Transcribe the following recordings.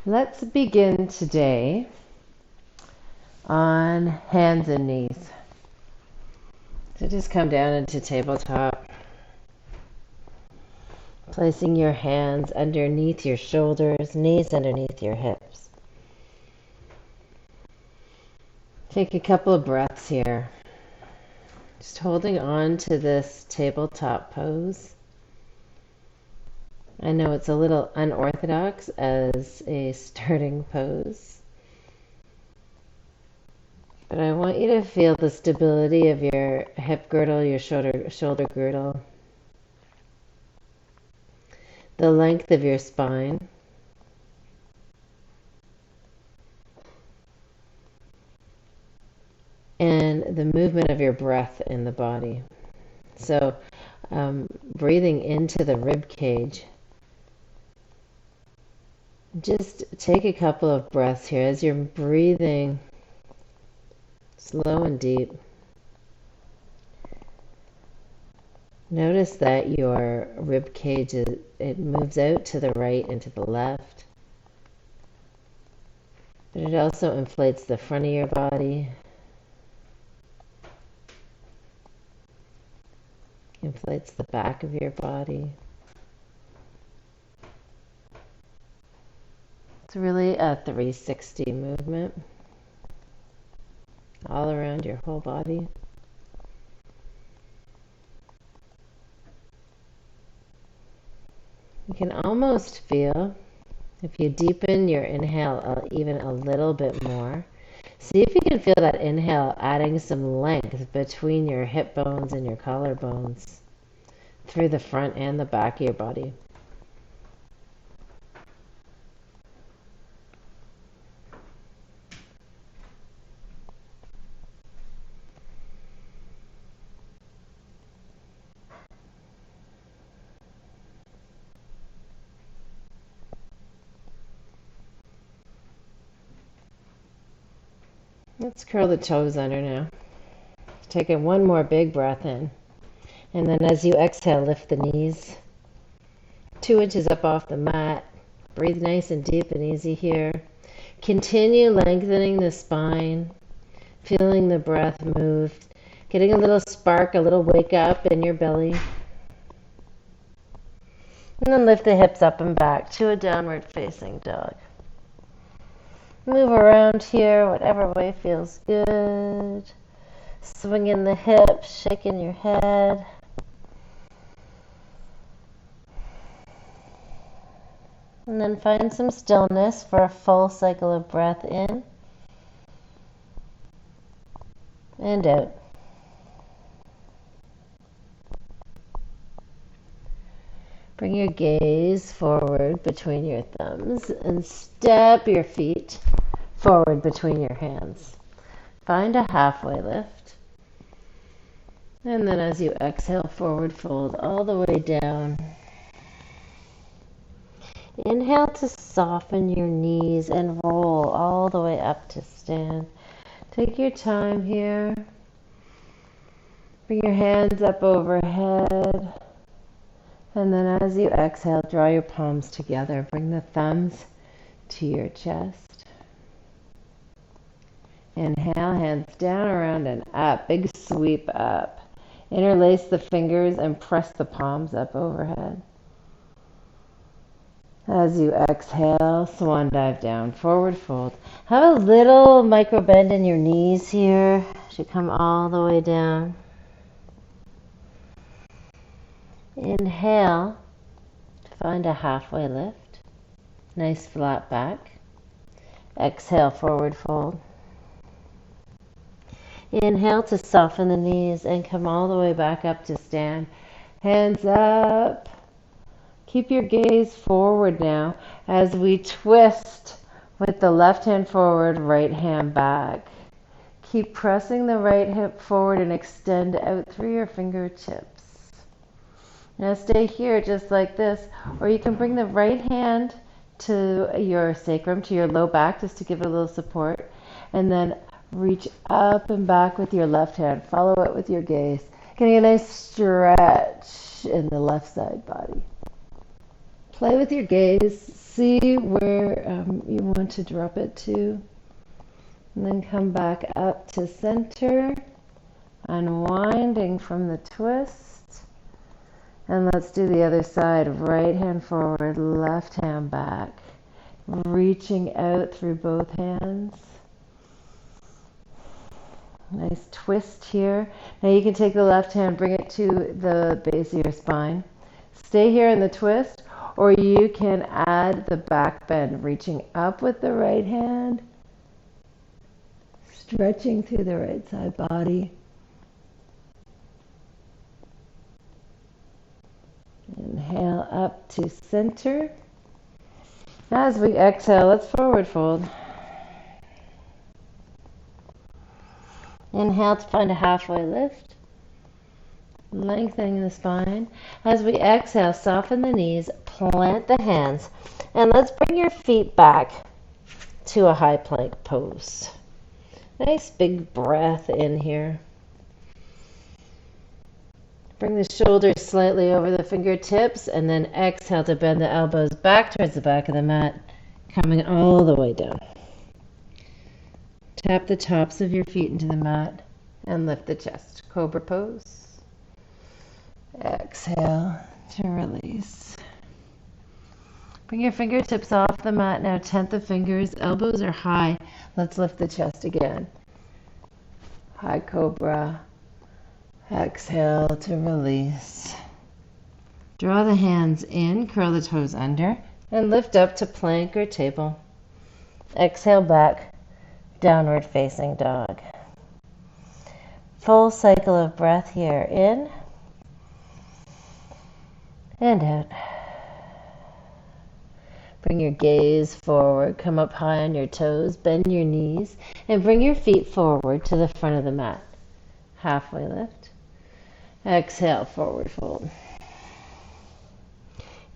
Let's begin today on hands and knees. So just come down into tabletop, placing your hands underneath your shoulders, knees underneath your hips. Take a couple of breaths here, just holding on to this tabletop pose. I know it's a little unorthodox as a starting pose, but I want you to feel the stability of your hip girdle, your shoulder girdle, the length of your spine, and the movement of your breath in the body. So breathing into the rib cage. Just take a couple of breaths here as you're breathing slow and deep. Notice that your rib cage, it moves out to the right and to the left. But it also inflates the front of your body. Inflates the back of your body. It's really a 360 movement all around your whole body. You can almost feel, if you deepen your inhale even a little bit more, see if you can feel that inhale adding some length between your hip bones and your collarbones through the front and the back of your body. Let's curl the toes under now. Taking one more big breath in. And then as you exhale, lift the knees 2 inches up off the mat. Breathe nice and deep and easy here. Continue lengthening the spine, feeling the breath move, getting a little spark, a little wake up in your belly. And then lift the hips up and back to a downward facing dog. Move around here, whatever way feels good. Swinging the hips, shaking your head. And then find some stillness for a full cycle of breath in and out. Bring your gaze forward between your thumbs and step your feet forward between your hands. Find a halfway lift. And then as you exhale, forward fold all the way down. Inhale to soften your knees and roll all the way up to stand. Take your time here. Bring your hands up overhead. And then as you exhale, draw your palms together. Bring the thumbs to your chest. Inhale, hands down, around and up. Big sweep up. Interlace the fingers and press the palms up overhead. As you exhale, swan dive down, forward fold. Have a little micro bend in your knees here. Should come all the way down. Inhale to find a halfway lift. Nice flat back. Exhale, forward fold. Inhale to soften the knees and come all the way back up to stand. Hands up. Keep your gaze forward now as we twist with the left hand forward, right hand back. Keep pressing the right hip forward and extend out through your fingertips. Now stay here just like this, or you can bring the right hand to your sacrum, to your low back, just to give it a little support, and then reach up and back with your left hand. Follow it with your gaze. Getting a nice stretch in the left side body. Play with your gaze. see where you want to drop it to. And then come back up to center, unwinding from the twist. And let's do the other side. Right hand forward, left hand back. Reaching out through both hands. Nice twist here. Now you can take the left hand, bring it to the base of your spine. Stay here in the twist, or you can add the back bend, reaching up with the right hand, stretching through the right side body. Inhale up to center. As we exhale, let's forward fold. Inhale to find a halfway lift, lengthening the spine. As we exhale, soften the knees, plant the hands, and let's bring your feet back to a high plank pose. Nice big breath in here. Bring the shoulders slightly over the fingertips, and then exhale to bend the elbows back towards the back of the mat, coming all the way down. Tap the tops of your feet into the mat and lift the chest. Cobra pose. Exhale to release. Bring your fingertips off the mat now. Tent the fingers. Elbows are high. Let's lift the chest again. High cobra. Exhale to release. Draw the hands in. Curl the toes under. And lift up to plank or table. Exhale back. Downward facing dog. Full cycle of breath here. In and out. Bring your gaze forward. Come up high on your toes. Bend your knees. And bring your feet forward to the front of the mat. Halfway lift. Exhale, forward fold.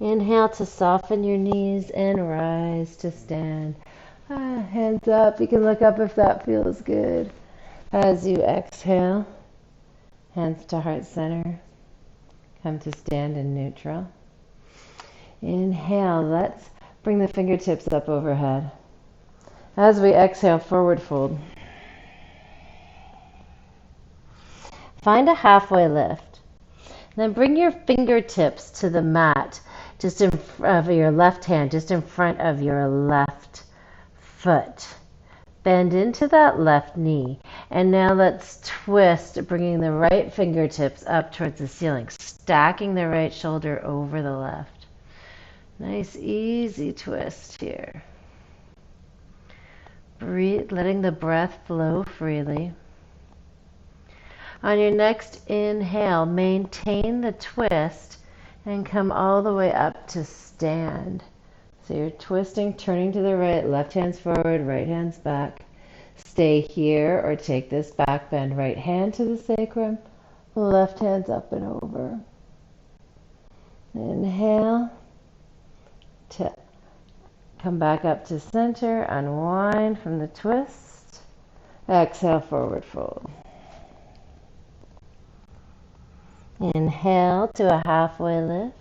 Inhale to soften your knees and rise to stand. Hands up. You can look up if that feels good. As you exhale, hands to heart center. Come to stand in neutral. Inhale. Let's bring the fingertips up overhead. As we exhale, forward fold. Find a halfway lift. Then bring your fingertips to the mat, just in front of your left hand, just in front of your left foot. Bend into that left knee. And now let's twist, bringing the right fingertips up towards the ceiling, stacking the right shoulder over the left. Nice, easy twist here. Breathe, letting the breath flow freely. On your next inhale, maintain the twist and come all the way up to stand. So you're twisting, turning to the right, left hand's forward, right hand's back. Stay here or take this back bend. Right hand to the sacrum, left hand's up and over. Inhale to come back up to center, unwind from the twist. Exhale, forward fold. Inhale to a halfway lift.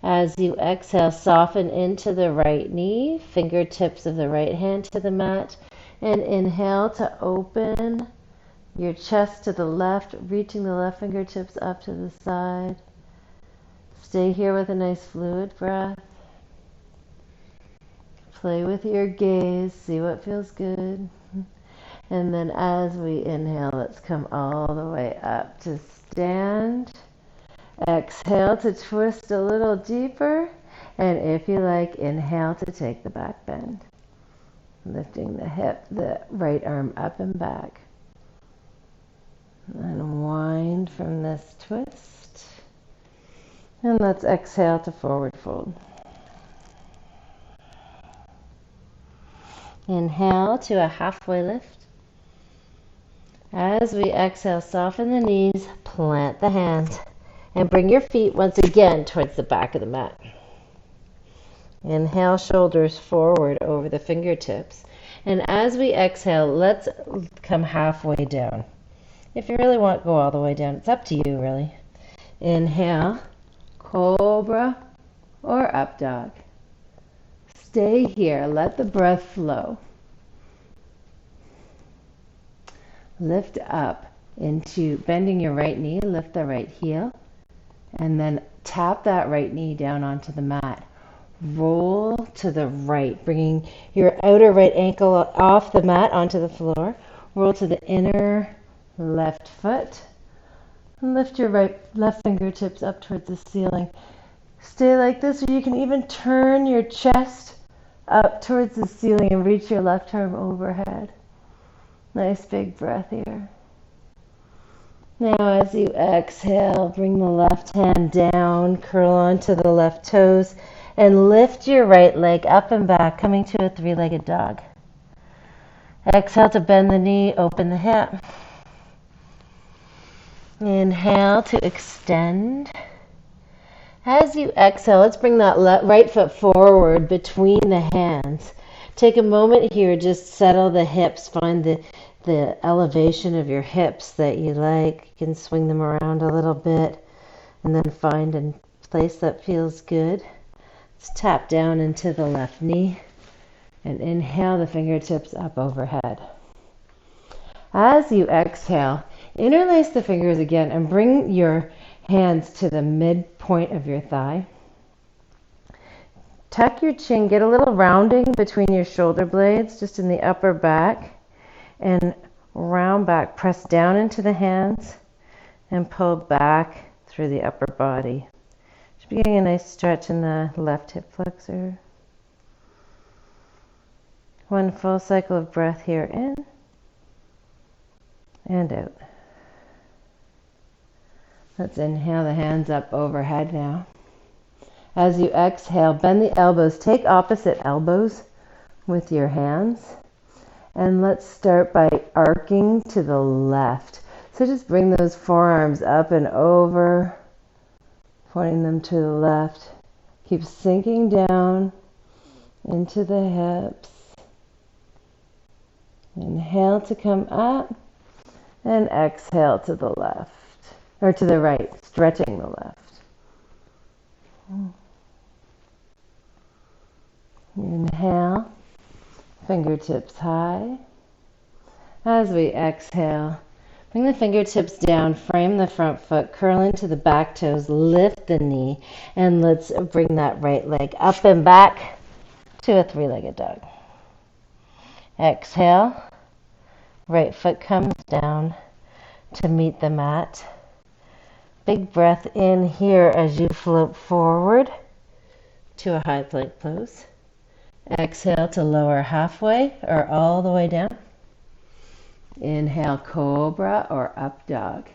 As you exhale, soften into the right knee, fingertips of the right hand to the mat, and inhale to open your chest to the left, reaching the left fingertips up to the side. Stay here with a nice fluid breath. Play with your gaze, see what feels good. And then as we inhale, let's come all the way up to stand. Exhale to twist a little deeper. And if you like, inhale to take the back bend. Lifting the hip, the right arm up and back. Unwind from this twist. And let's exhale to forward fold. Inhale to a halfway lift. As we exhale, soften the knees, plant the hands, and bring your feet once again towards the back of the mat. Inhale, shoulders forward over the fingertips. And as we exhale, let's come halfway down. If you really want, go all the way down. It's up to you, really. Inhale, cobra or up dog. Stay here. Let the breath flow. Lift up into bending your right knee. Lift the right heel. And then tap that right knee down onto the mat. Roll to the right, bringing your outer right ankle off the mat onto the floor. Roll to the inner left foot. And lift your left fingertips up towards the ceiling. Stay like this, or you can even turn your chest up towards the ceiling and reach your left arm overhead. Nice big breath here. Now as you exhale, bring the left hand down, curl onto the left toes, and lift your right leg up and back, coming to a three-legged dog. Exhale to bend the knee, open the hip. Inhale to extend. As you exhale, let's bring that right foot forward between the hands. Take a moment here, just settle the hips, find the elevation of your hips that you like. You can swing them around a little bit and then find a place that feels good. Let's tap down into the left knee and inhale the fingertips up overhead. As you exhale, interlace the fingers again and bring your hands to the midpoint of your thigh. Tuck your chin, get a little rounding between your shoulder blades, just in the upper back, and round back. Press down into the hands and pull back through the upper body. Should be getting a nice stretch in the left hip flexor. One full cycle of breath here in and out. Let's inhale the hands up overhead now. As you exhale, bend the elbows. Take opposite elbows with your hands. And let's start by arcing to the left. So just bring those forearms up and over, pointing them to the left. Keep sinking down into the hips. Inhale to come up and exhale to the left. Or to the right, stretching the left. Inhale, fingertips high. As we exhale, bring the fingertips down, frame the front foot, curl into the back toes, lift the knee, and let's bring that right leg up and back to a three-legged dog. Exhale, right foot comes down to meet the mat. Big breath in here as you float forward to a high plank pose. Exhale to lower halfway or all the way down. Inhale, cobra or up dog.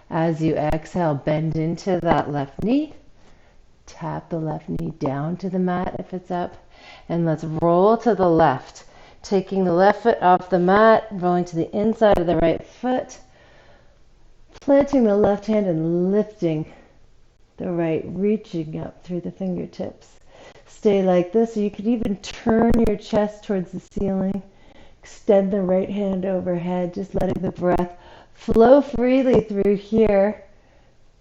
As you exhale, bend into that left knee. Tap the left knee down to the mat if it's up. And let's roll to the left. Taking the left foot off the mat, rolling to the inside of the right foot. Planting the left hand and lifting the right, reaching up through the fingertips. Stay like this, or you could even turn your chest towards the ceiling. Extend the right hand overhead, just letting the breath flow freely through here,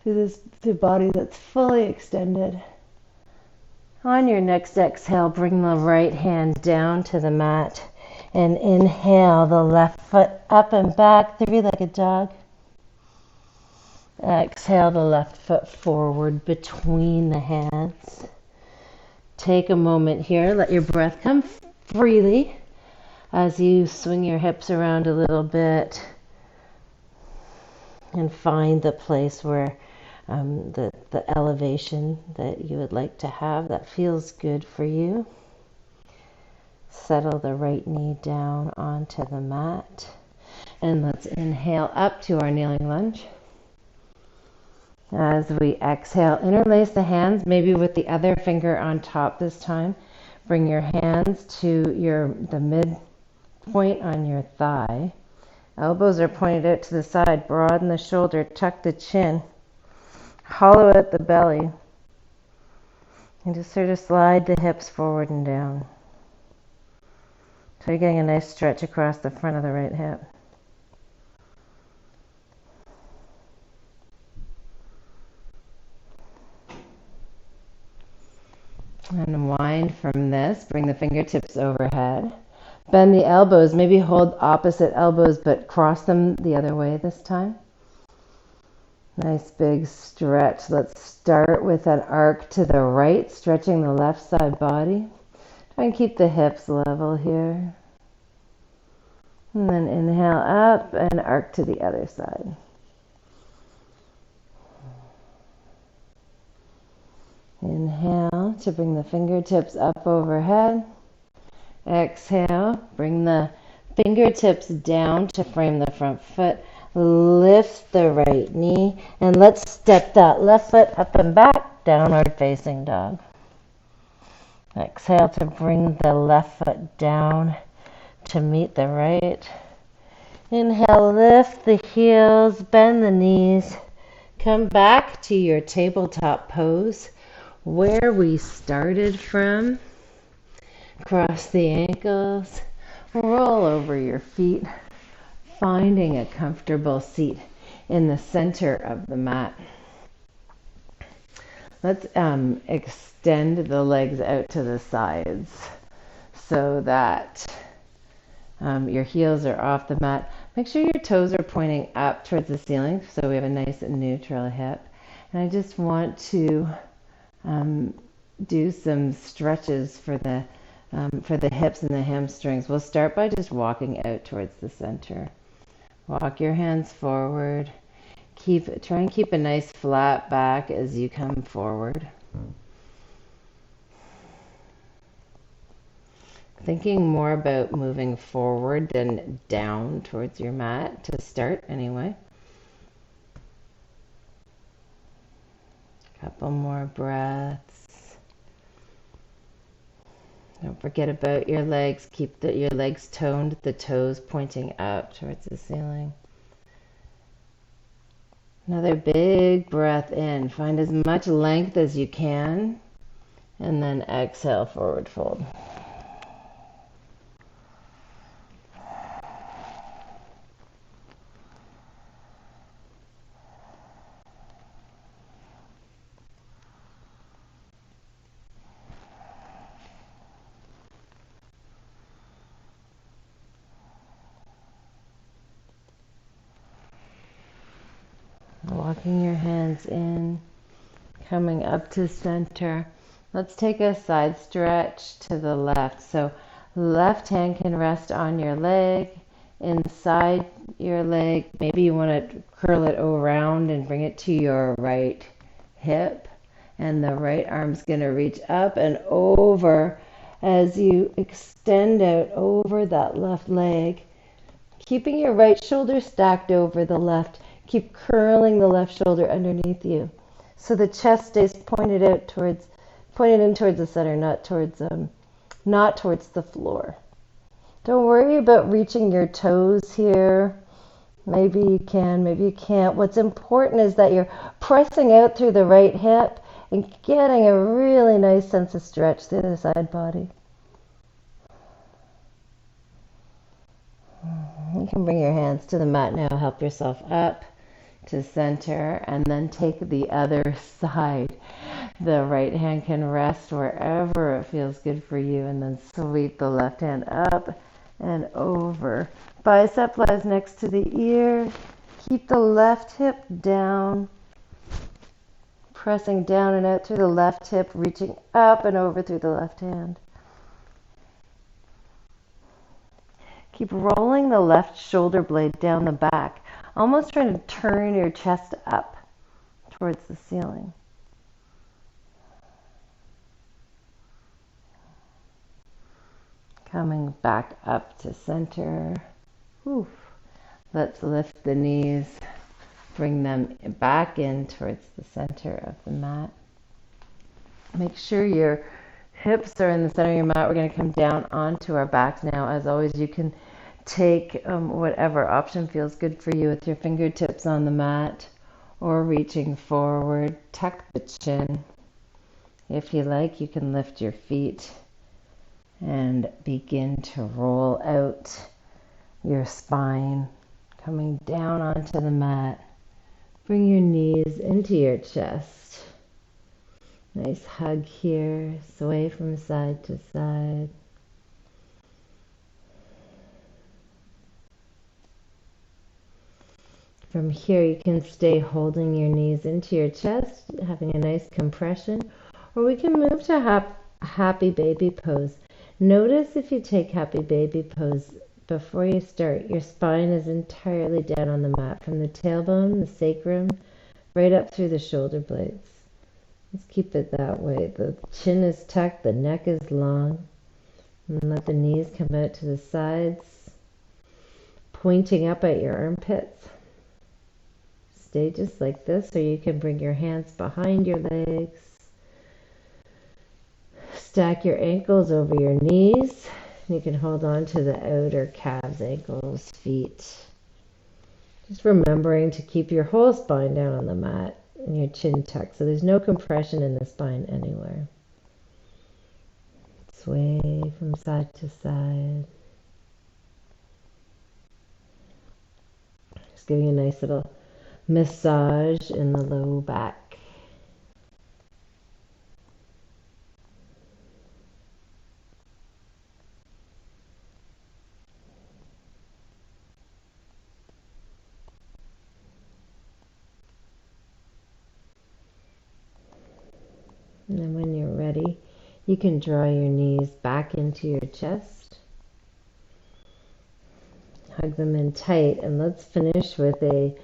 through the body that's fully extended. On your next exhale, bring the right hand down to the mat and inhale the left foot up and back, three-legged dog. Exhale the left foot forward between the hands. Take a moment here, let your breath come freely as you swing your hips around a little bit and find the place where the elevation that you would like to have that feels good for you. Settle the right knee down onto the mat and let's inhale up to our kneeling lunge. As we exhale, interlace the hands, maybe with the other finger on top this time. Bring your hands to the midpoint on your thigh. Elbows are pointed out to the side. Broaden the shoulder, tuck the chin. Hollow out the belly. And just sort of slide the hips forward and down. So you're getting a nice stretch across the front of the right hip. Unwind from this. Bring the fingertips overhead. Bend the elbows. Maybe hold opposite elbows, but cross them the other way this time. Nice big stretch. Let's start with an arc to the right, stretching the left side body. Try and keep the hips level here. And then inhale up and arc to the other side. Inhale to bring the fingertips up overhead. Exhale, bring the fingertips down to frame the front foot. Lift the right knee, and let's step that left foot up and back, downward facing dog. Exhale to bring the left foot down to meet the right. Inhale, lift the heels, bend the knees. Come back to your tabletop pose where we started from. Cross the ankles, roll over your feet, finding a comfortable seat in the center of the mat. Let's extend the legs out to the sides so that your heels are off the mat. Make sure your toes are pointing up towards the ceiling so we have a nice and neutral hip. And I just want to do some stretches for the hips and the hamstrings. We'll start by just walking out towards the center. Walk your hands forward. Try and keep a nice flat back as you come forward. Thinking more about moving forward than down towards your mat to start anyway. Couple more breaths. Don't forget about your legs. Keep your legs toned, the toes pointing up towards the ceiling. Another big breath in. Find as much length as you can. And then exhale, forward fold. Walking your hands in, coming up to center. Let's take a side stretch to the left. So left hand can rest on your leg, inside your leg. Maybe you want to curl it around and bring it to your right hip. And the right arm's going to reach up and over as you extend out over that left leg. Keeping your right shoulder stacked over the left. Keep curling the left shoulder underneath you, so the chest stays pointed in towards the center, not towards the floor. Don't worry about reaching your toes here. Maybe you can, maybe you can't. What's important is that you're pressing out through the right hip and getting a really nice sense of stretch through the side body. You can bring your hands to the mat now. Help yourself up to center, and then take the other side. The right hand can rest wherever it feels good for you, and then sweep the left hand up and over. Bicep lies next to the ear. Keep the left hip down, pressing down and out through the left hip, reaching up and over through the left hand. Keep rolling the left shoulder blade down the back, almost trying to turn your chest up towards the ceiling. Coming back up to center. Oof. Let's lift the knees, bring them back in towards the center of the mat. Make sure your hips are in the center of your mat. We're going to come down onto our backs now. As always, you can take whatever option feels good for you with your fingertips on the mat or reaching forward. Tuck the chin. If you like, you can lift your feet and begin to roll out your spine, coming down onto the mat. Bring your knees into your chest. Nice hug here, sway from side to side. From here, you can stay holding your knees into your chest, having a nice compression, or we can move to happy baby pose. Notice if you take happy baby pose before you start, your spine is entirely down on the mat, from the tailbone, the sacrum, right up through the shoulder blades. Let's keep it that way. The chin is tucked, the neck is long, and let the knees come out to the sides, pointing up at your armpits. Stay just like this, or you can bring your hands behind your legs. Stack your ankles over your knees. You can hold on to the outer calves, ankles, feet. Just remembering to keep your whole spine down on the mat and your chin tucked, so there's no compression in the spine anywhere. Sway from side to side. Just giving a nice little massage in the low back. And then when you're ready, you can draw your knees back into your chest. Hug them in tight, and let's finish with a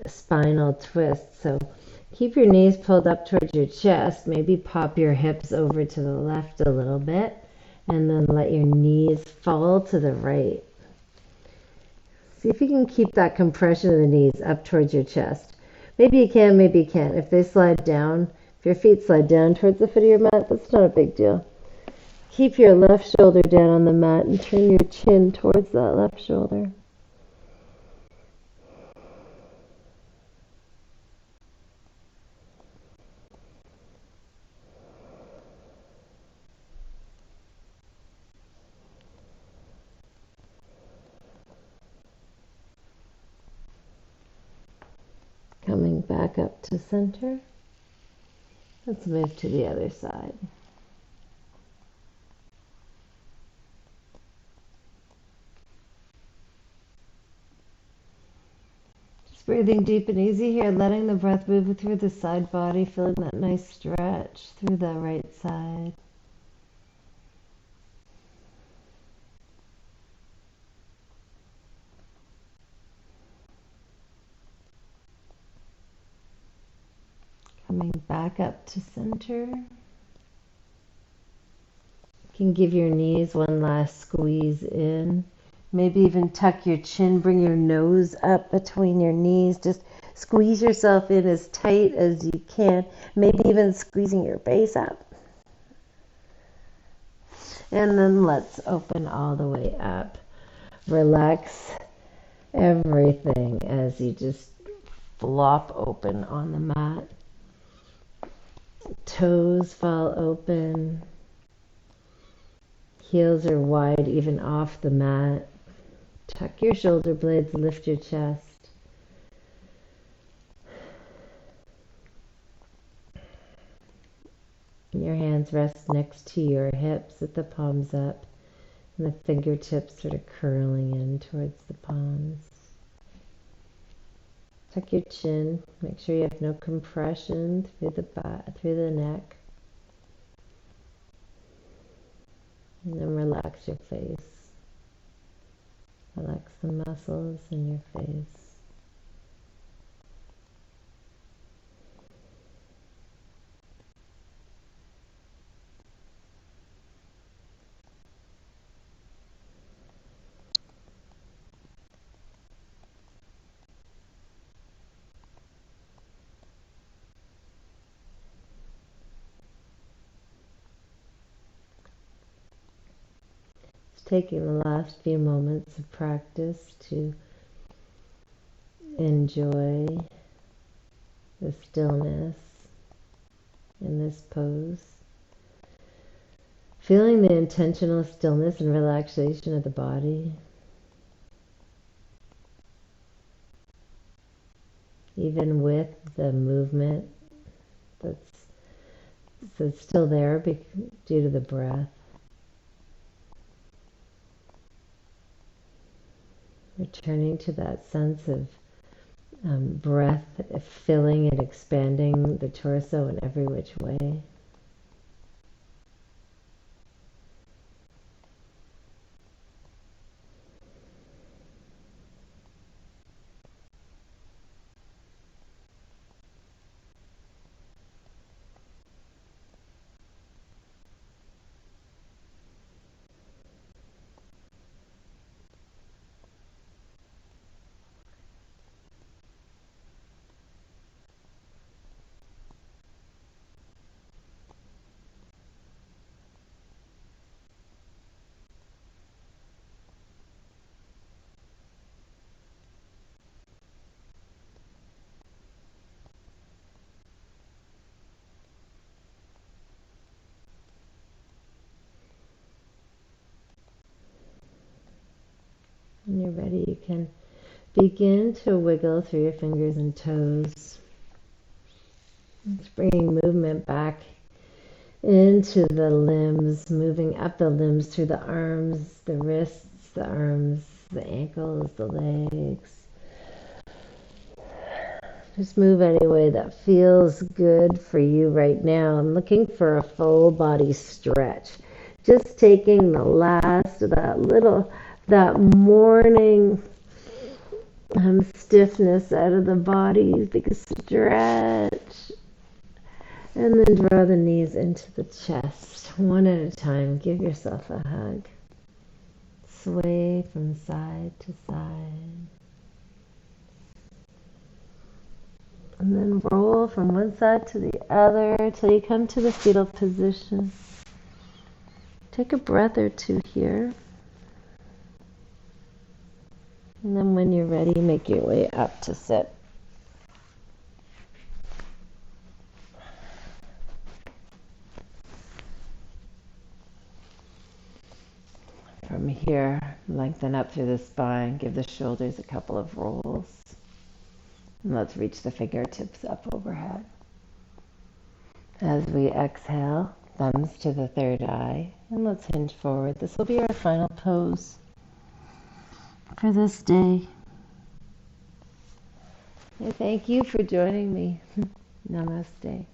spinal twist. So keep your knees pulled up towards your chest. Maybe pop your hips over to the left a little bit, and then let your knees fall to the right. See if you can keep that compression of the knees up towards your chest. Maybe you can, maybe you can't. If they slide down, if your feet slide down towards the foot of your mat, that's not a big deal. Keep your left shoulder down on the mat and turn your chin towards that left shoulder. Coming back up to center. Let's move to the other side. Just breathing deep and easy here, letting the breath move through the side body, feeling that nice stretch through the right side. Coming back up to center. You can give your knees one last squeeze in. Maybe even tuck your chin, bring your nose up between your knees. Just squeeze yourself in as tight as you can. Maybe even squeezing your base up. And then let's open all the way up. Relax everything as you just flop open on the mat. Toes fall open. Heels are wide, even off the mat. Tuck your shoulder blades, lift your chest. Your hands rest next to your hips with the palms up and the fingertips sort of curling in towards the palms. Tuck your chin. Make sure you have no compression through the neck. And then relax your face. Relax the muscles in your face. Taking the last few moments of practice to enjoy the stillness in this pose. Feeling the intentional stillness and relaxation of the body. Even with the movement that's So it's still there due to the breath. Returning to that sense of breath filling and expanding the torso in every which way. When you're ready, you can begin to wiggle through your fingers and toes. It's bringing movement back into the limbs, moving up the limbs through the arms, the wrists, the arms, the ankles, the legs. Just move any way that feels good for you right now. I'm looking for a full body stretch. Just taking the last of that morning stiffness out of the body. Big stretch. And then draw the knees into the chest. One at a time. Give yourself a hug. Sway from side to side. And then roll from one side to the other till you come to the fetal position. Take a breath or two here. And then when you're ready, make your way up to sit. From here, lengthen up through the spine. Give the shoulders a couple of rolls. And let's reach the fingertips up overhead. As we exhale, thumbs to the third eye. And let's hinge forward. This will be our final pose for this day. I thank you for joining me. Namaste.